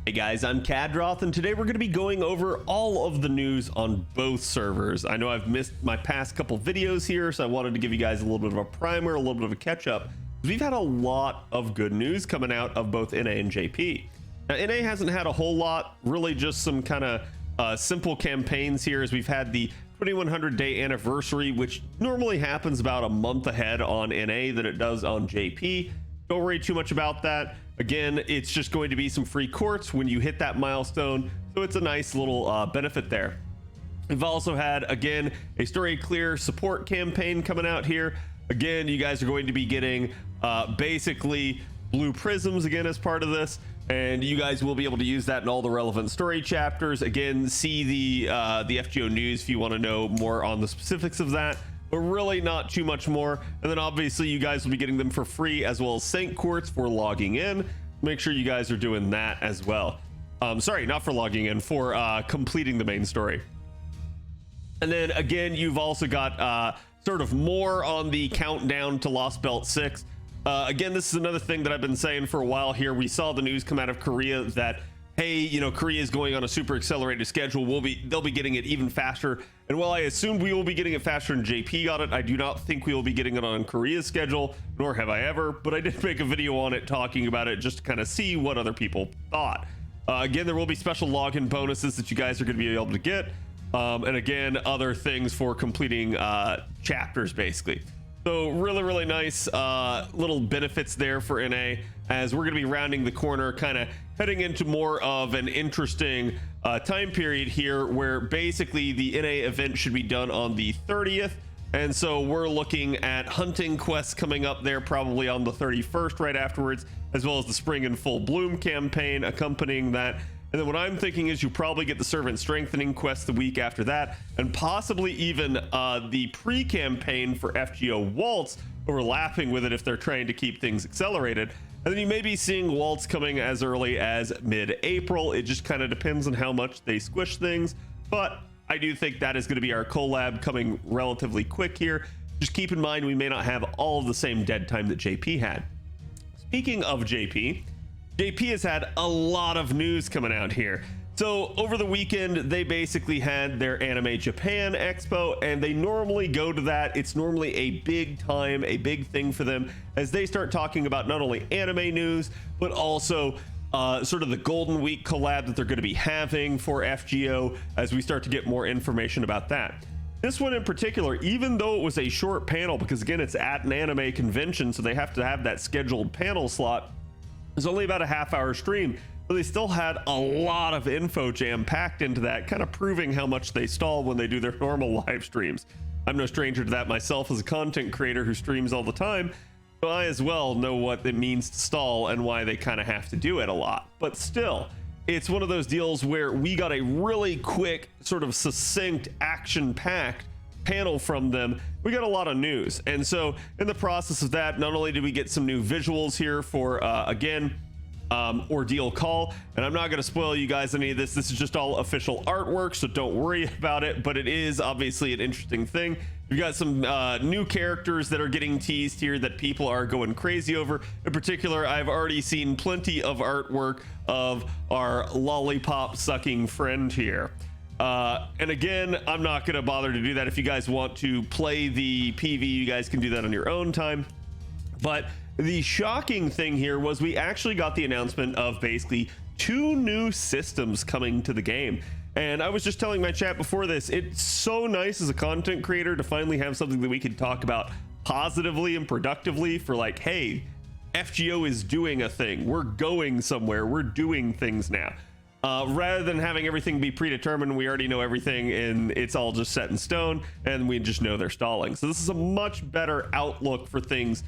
Hey guys, I'm Khadroth, and today we're going to be going over all of the news on both servers. I know I've missed my past couple videos here, so I wanted to give you guys a little bit of a primer, a little bit of a catch-up. We've had a lot of good news coming out of both NA and JP. Now, NA hasn't had a whole lot, really just some kind of simple campaigns here, as we've had the 2100 day anniversary, which normally happens about a month ahead on NA than it does on JP. Don't worry too much about that. Again, it's just going to be some free quartz when you hit that milestone, so it's a nice little benefit there. We've also had, again, a story clear support campaign coming out here. Again, you guys are going to be getting basically blue prisms again as part of this, and you guys will be able to use that in all the relevant story chapters. Again, see the FGO news if you want to know more on the specifics of that, but really not too much more. And then obviously you guys will be getting them for free, as well as Saint Quartz for logging in. Make sure you guys are doing that as well. Sorry, not for logging in, for completing the main story. And then again, you've also got sort of more on the countdown to Lost Belt 6. Again, this is another thing that I've been saying for a while here. We saw the news come out of Korea that, hey, you know, Korea is going on a super accelerated schedule. They'll be getting it even faster. And while I assumed we will be getting it faster than JP got it, I do not think we will be getting it on Korea's schedule, nor have I ever. But I did make a video on it talking about it just to kind of see what other people thought. Again, there will be special login bonuses that you guys are going to be able to get. And again, other things for completing chapters, basically. So really nice little benefits there for NA, as we're going to be rounding the corner, kind of heading into more of an interesting time period here, where basically the NA event should be done on the 30th. And so we're looking at hunting quests coming up there probably on the 31st right afterwards, as well as the spring and full bloom campaign accompanying that. And then what I'm thinking is you probably get the servant strengthening quest the week after that, and possibly even the pre-campaign for FGO Waltz overlapping with it if they're trying to keep things accelerated. And then you may be seeing Waltz coming as early as mid-April. It just kind of depends on how much they squish things, but I do think that is going to be our collab coming relatively quick here. Just keep in mind we may not have all of the same dead time that JP had. Speaking of JP has had a lot of news coming out here. So over the weekend, they basically had their Anime Japan Expo, and they normally go to that. It's normally a big time, a big thing for them, as they start talking about not only anime news, but also sort of the Golden Week collab that they're going to be having for FGO, as we start to get more information about that. This one in particular, even though it was a short panel, because again, it's at an anime convention, so they have to have that scheduled panel slot, it's only about a half-hour stream, but they still had a lot of info jam-packed into that, kind of proving how much they stall when they do their normal live streams. I'm no stranger to that myself as a content creator who streams all the time, so I as well know what it means to stall and why they kind of have to do it a lot. But still, it's one of those deals where we got a really quick, sort of succinct, action-packed panel from them. We got a lot of news, and so in the process of that, not only did we get some new visuals here for again Ordeal Call, and I'm not going to spoil you guys any of this. This is just all official artwork, so don't worry about it, but it is obviously an interesting thing. We've got some new characters that are getting teased here that people are going crazy over. In particular, I've already seen plenty of artwork of our lollipop sucking friend here. And again, I'm not going to bother to do that. If you guys want to play the PV, you guys can do that on your own time. But the shocking thing here was we actually got the announcement of basically 2 new systems coming to the game. And I was just telling my chat before this, it's so nice as a content creator to finally have something that we can talk about positively and productively, for like, hey, FGO is doing a thing. We're going somewhere. We're doing things now. Rather than having everything be predetermined, we already know everything and it's all just set in stone and we just know they're stalling. So this is a much better outlook for things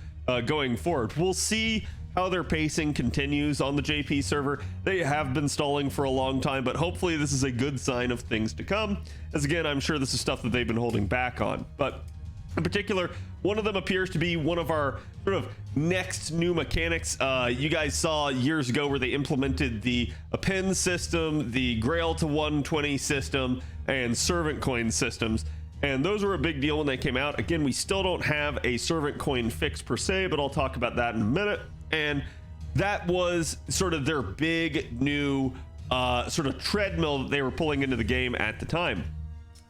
going forward. We'll see how their pacing continues on the JP server. They have been stalling for a long time, but hopefully this is a good sign of things to come, as again, I'm sure this is stuff that they've been holding back on. But in particular, one of them appears to be one of our sort of next new mechanics. You guys saw years ago where they implemented the append system, the Grail to 120 system, and servant coin systems. And those were a big deal when they came out. Again, we still don't have a servant coin fix per se, but I'll talk about that in a minute. And that was sort of their big new sort of treadmill that they were pulling into the game at the time.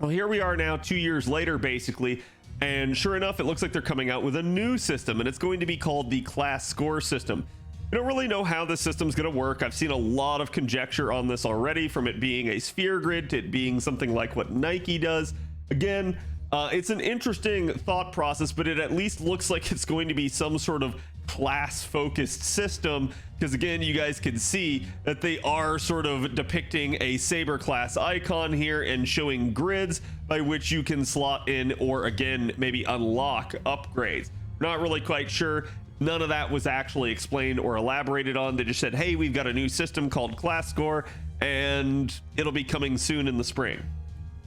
Well, here we are now 2 years later, basically, and sure enough, it looks like they're coming out with a new system, and it's going to be called the class score system. We don't really know how this system's going to work. I've seen a lot of conjecture on this already, from it being a sphere grid to it being something like what Nike does. Again, it's an interesting thought process, but it at least looks like it's going to be some sort of class-focused system, because again, you guys can see that they are sort of depicting a Saber class icon here and showing grids by which you can slot in or again maybe unlock upgrades. Not really quite sure. None of that was actually explained or elaborated on. They just said, hey, we've got a new system called class score and it'll be coming soon in the spring.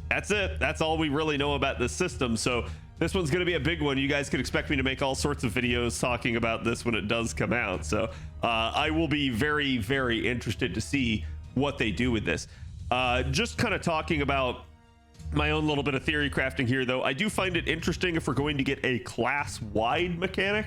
That's it. That's all we really know about this system. So this one's going to be a big one. You guys can expect me to make all sorts of videos talking about this when it does come out. So I will be very, very interested to see what they do with this. Just kind of talking about my own little bit of theory crafting here, though, I do find it interesting if we're going to get a class-wide mechanic,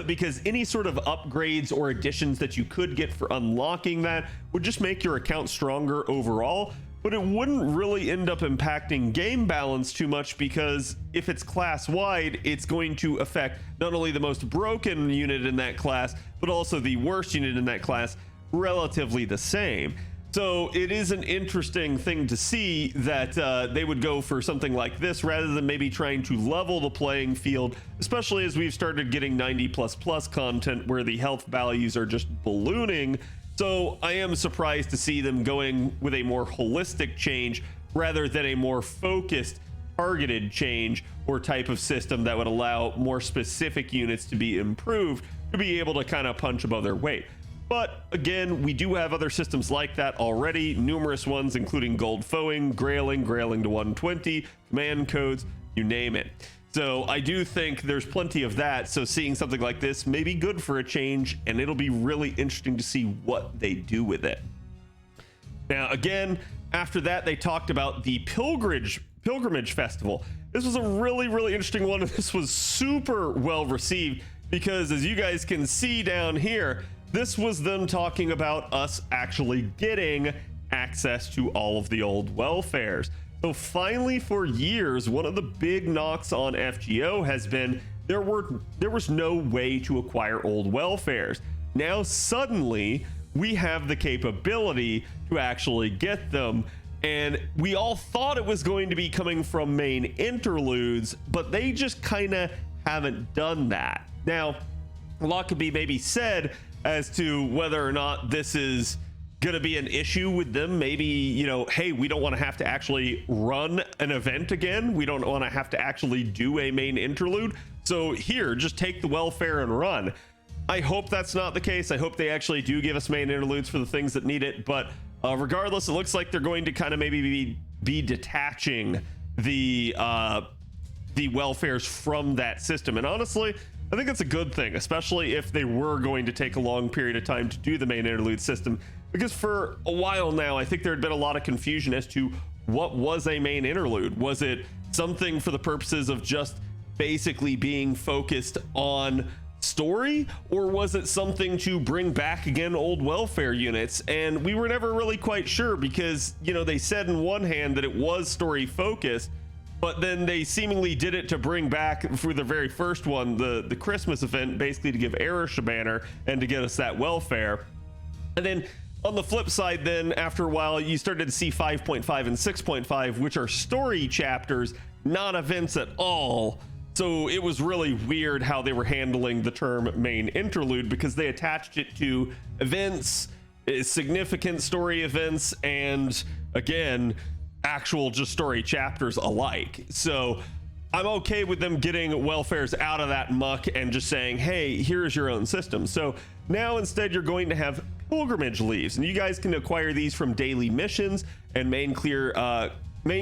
because any sort of upgrades or additions that you could get for unlocking that would just make your account stronger overall. But it wouldn't really end up impacting game balance too much, because if it's class wide, it's going to affect not only the most broken unit in that class, but also the worst unit in that class relatively the same. So it is an interesting thing to see that they would go for something like this rather than maybe trying to level the playing field, especially as we've started getting 90++ content where the health values are just ballooning. So I am surprised to see them going with a more holistic change rather than a more focused, targeted change or type of system that would allow more specific units to be improved to be able to kind of punch above their weight. But again, we do have other systems like that already, numerous ones, including gold foeing, grailing to 120, command codes, you name it. So I do think there's plenty of that. So seeing something like this may be good for a change, and it'll be really interesting to see what they do with it. Now, again, after that, they talked about the pilgrimage festival. This was a really, really interesting one. This was super well received because, as you guys can see down here, this was them talking about us actually getting access to all of the old welfares. So finally, for years, one of the big knocks on FGO has been there was no way to acquire old welfares. Now suddenly we have the capability to actually get them, and we all thought it was going to be coming from main interludes, but they just kind of haven't done that. Now, a lot could be maybe said as to whether or not this is going to be an issue with them. Maybe, you know, hey, we don't want to have to actually run an event again. We don't want to have to actually do a main interlude. So here, just take the welfare and run. I hope that's not the case. I hope they actually do give us main interludes for the things that need it. But regardless, it looks like they're going to kind of maybe be detaching the welfares from that system. And honestly, I think that's a good thing, especially if they were going to take a long period of time to do the main interlude system, because for a while now, I think there had been a lot of confusion as to what was a main interlude. Was it something for the purposes of just basically being focused on story, or was it something to bring back again old welfare units? And we were never really quite sure, because, you know, they said in one hand that it was story focused, but then they seemingly did it to bring back, for the very first one, the Christmas event, basically to give Erish a banner and to get us that welfare. And then on the flip side, then after a while, you started to see 5.5 and 6.5, which are story chapters, not events at all. So it was really weird how they were handling the term main interlude, because they attached it to events, significant story events, and again, actual just story chapters alike. So I'm okay with them getting welfares out of that muck and just saying, hey, here's your own system. So now instead you're going to have pilgrimage leaves, and you guys can acquire these from daily missions and main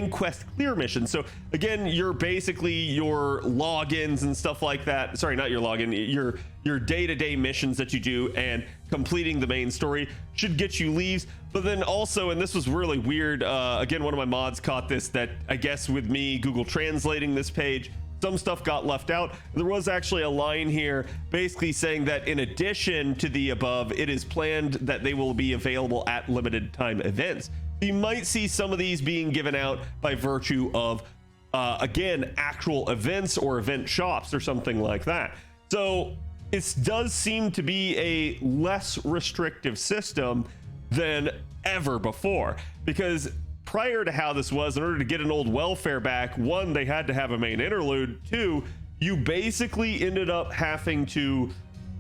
quest clear missions. So again, you're basically your logins and stuff like that. Sorry, not your login, your day-to-day missions that you do, and completing the main story should get you leaves. But then also, and this was really weird, again, one of my mods caught this, that I guess with me Google translating this page, some stuff got left out. There was actually a line here basically saying that in addition to the above, it is planned that they will be available at limited time events. You might see some of these being given out by virtue of again, actual events or event shops or something like that. So it does seem to be a less restrictive system than ever before, because prior to how this was, in order to get an old welfare back, one, they had to have a main interlude. Two, you basically ended up having to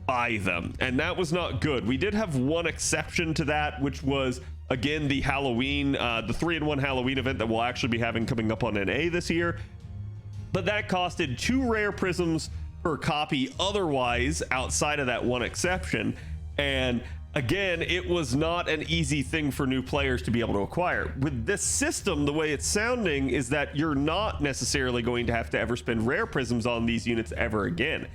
buy them, and that was not good. We did have one exception to that, which was again the Halloween, the 3-in-1 Halloween event that we'll actually be having coming up on NA this year, but that costed 2 rare prisms per copy otherwise outside of that one exception. And again, it was not an easy thing for new players to be able to acquire. With this system, the way it's sounding is that you're not necessarily going to have to ever spend rare prisms on these units ever again.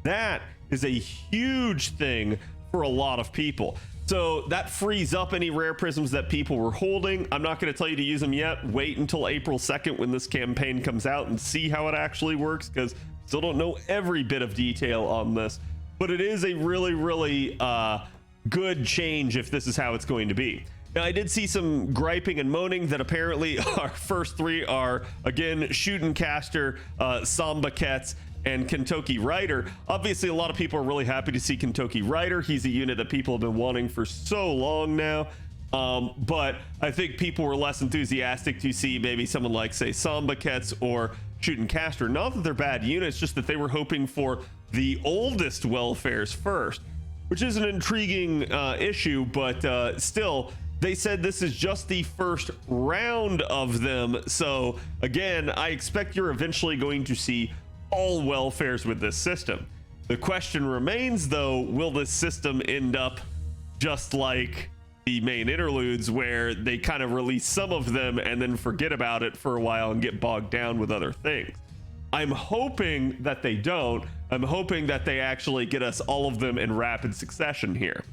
That is a huge thing for a lot of people. So that frees up any rare prisms that people were holding. I'm not going to tell you to use them yet. Wait until April 2nd when this campaign comes out and see how it actually works, because still don't know every bit of detail on this. But it is a really good change if this is how it's going to be. Now, I did see some griping and moaning that apparently our first 3 are, again, shuten caster, samba quetz, and kintoki rider. Obviously, a lot of people are really happy to see kintoki rider. He's a unit that people have been wanting for so long now. But I think people were less enthusiastic to see maybe someone like, say, samba quetz or shuten caster. Not that they're bad units, just that they were hoping for the oldest welfares first, which is an intriguing issue, but still, they said this is just the first round of them. So again, I expect you're eventually going to see all welfares with this system. The question remains, though, will this system end up just like the main interludes, where they kind of release some of them and then forget about it for a while and get bogged down with other things? I'm hoping that they don't. I'm hoping that they actually get us all of them in rapid succession here.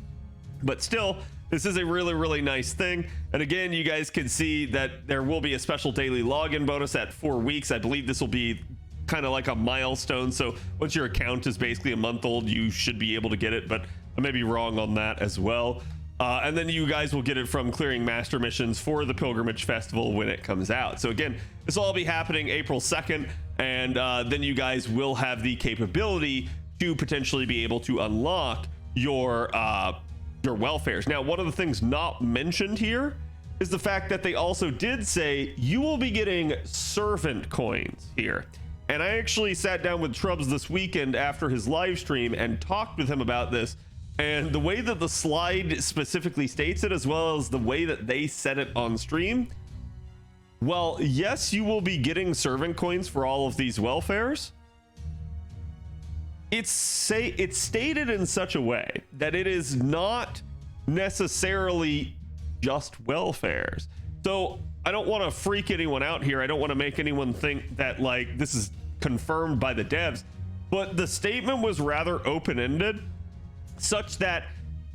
But still, this is a really nice thing. And again, you guys can see that there will be a special daily login bonus at 4 weeks. I believe this will be kind of like a milestone. So once your account is basically a month old, you should be able to get it, but I may be wrong on that as well. And then you guys will get it from clearing master missions for the Pilgrimage Festival when it comes out. So again, this will all be happening April 2nd, and then you guys will have the capability to potentially be able to unlock your welfares. Now, one of the things not mentioned here is the fact that they also did say you will be getting servant coins here. And I actually sat down with Trubs this weekend after his live stream and talked with him about this. And the way that the slide specifically states it, as well as the way that they said it on stream, well, yes, you will be getting servant coins for all of these welfares. It's stated in such a way that it is not necessarily just welfares. So I don't want to freak anyone out here. I don't want to make anyone think that like this is confirmed by the devs, but the statement was rather open-ended, such that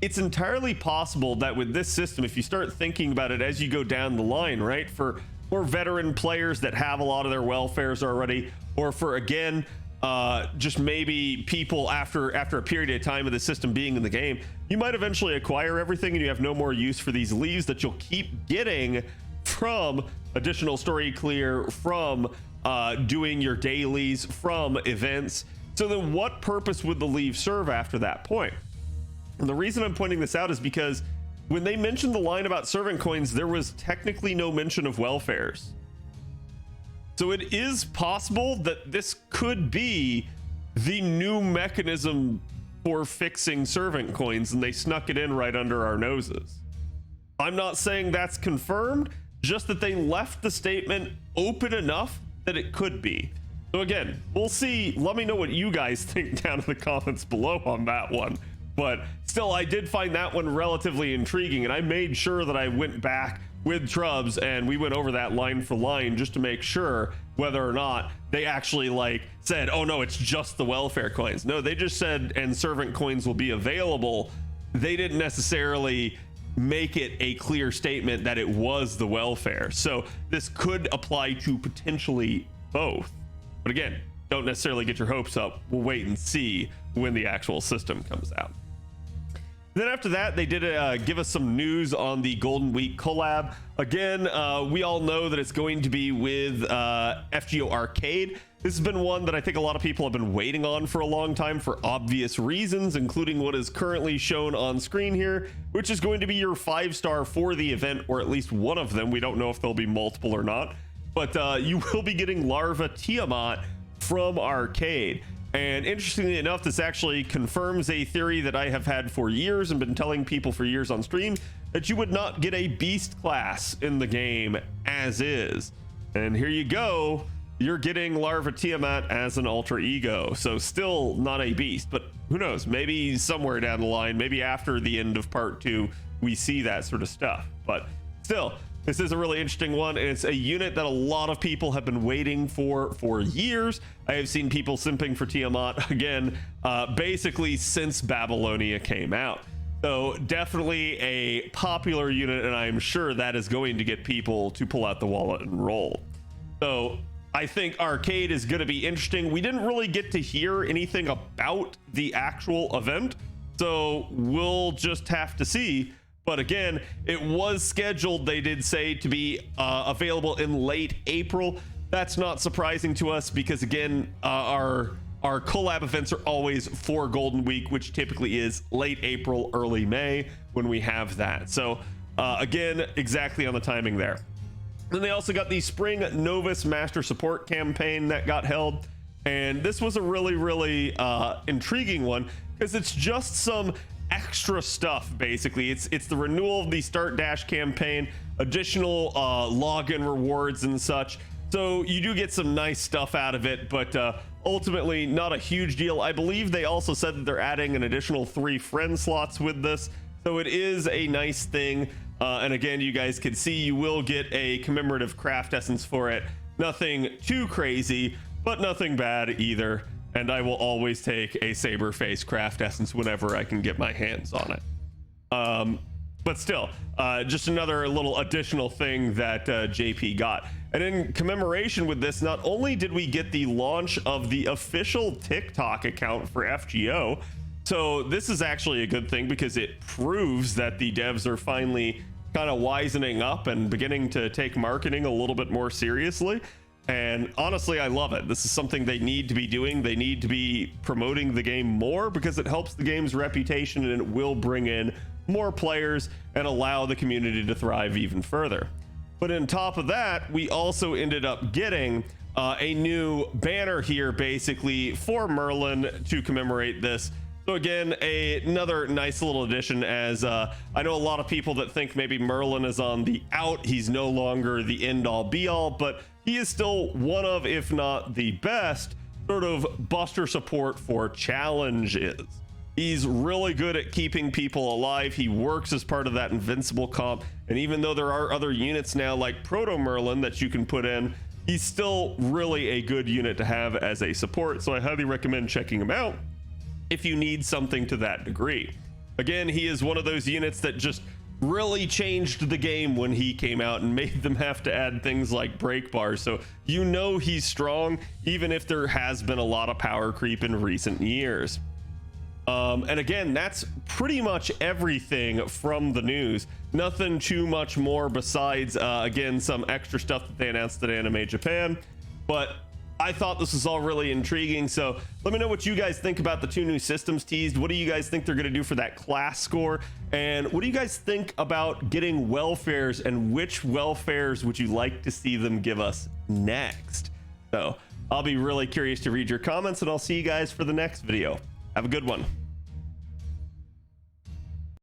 it's entirely possible that with this system, if you start thinking about it as you go down the line, right, for more veteran players that have a lot of their welfares already, or for, again, just maybe people after a period of time of the system being in the game, you might eventually acquire everything and you have no more use for these leaves that you'll keep getting from additional story clear, from doing your dailies, from events. So then what purpose would the leave serve after that point? And the reason I'm pointing this out is because when they mentioned the line about servant coins, there was technically no mention of welfares. So it is possible that this could be the new mechanism for fixing servant coins, and they snuck it in right under our noses. I'm not saying that's confirmed, just that they left the statement open enough that it could be. So again, we'll see. Let me know what you guys think down in the comments below on that one. But still, I did find that one relatively intriguing, and I made sure that I went back with Trubs and we went over that line for line just to make sure whether or not they actually like said, oh no, it's just the welfare coins. No, they just said, and servant coins will be available. They didn't necessarily make it a clear statement that it was the welfare. So this could apply to potentially both. But again, don't necessarily get your hopes up. We'll wait and see when the actual system comes out. Then after that, they did give us some news on the Golden Week collab. Again, we all know that it's going to be with FGO Arcade. This has been one that I think a lot of people have been waiting on for a long time for obvious reasons, including what is currently shown on screen here, which is going to be your 5-star for the event, or at least one of them. We don't know if there'll be multiple or not, but you will be getting Larva Tiamat from Arcade. And interestingly enough, this actually confirms a theory that I have had for years and been telling people for years on stream, that you would not get a beast class in the game as is. And here you go, you're getting Larva Tiamat as an alter ego. So still not a beast, but who knows, maybe somewhere down the line, maybe after the end of part 2, we see that sort of stuff. But still, this is a really interesting one, and it's a unit that a lot of people have been waiting for years. I have seen people simping for Tiamat again, basically since Babylonia came out. So definitely a popular unit, and I'm sure that is going to get people to pull out the wallet and roll. So I think Arcade is going to be interesting. We didn't really get to hear anything about the actual event, so we'll just have to see. But again, it was scheduled, they did say, to be available in late April. That's not surprising to us because, again, our collab events are always for Golden Week, which typically is late April, early May when we have that. So again, exactly on the timing there. Then they also got the Spring Novus Master Support campaign that got held. And this was a really intriguing one because it's just some extra stuff. Basically, it's the renewal of the Start Dash campaign, additional login rewards and such. So you do get some nice stuff out of it, but ultimately not a huge deal. I believe they also said that they're adding an additional 3 friend slots with this, so it is a nice thing. And again, you guys can see you will get a commemorative craft essence for it. Nothing too crazy, but nothing bad either. And I will always take a saber face craft essence whenever I can get my hands on it. But still, just another little additional thing that JP got. And in commemoration with this, not only did we get the launch of the official TikTok account for FGO, so this is actually a good thing because it proves that the devs are finally kind of wisening up and beginning to take marketing a little bit more seriously. And honestly, I love it. This is something they need to be doing. They need to be promoting the game more because it helps the game's reputation and it will bring in more players and allow the community to thrive even further. But on top of that, we also ended up getting a new banner here basically for Merlin to commemorate this. So again, another nice little addition, as I know a lot of people that think maybe Merlin is on the out. He's no longer the end all be all, but he is still one of, if not the best, sort of buster support for challenges. He's really good at keeping people alive. He works as part of that invincible comp. And even though there are other units now like Proto Merlin that you can put in, he's still really a good unit to have as a support. So I highly recommend checking him out if you need something to that degree. Again, he is one of those units that just really changed the game when he came out and made them have to add things like break bars. So you know he's strong, even if there has been a lot of power creep in recent years. And again, that's pretty much everything from the news. Nothing too much more besides, again, some extra stuff that they announced at Anime Japan. But I thought this was all really intriguing. So let me know what you guys think about the 2 new systems teased. What do you guys think they're going to do for that class score? And what do you guys think about getting welfares, and which welfares would you like to see them give us next? So I'll be really curious to read your comments, and I'll see you guys for the next video. Have a good one.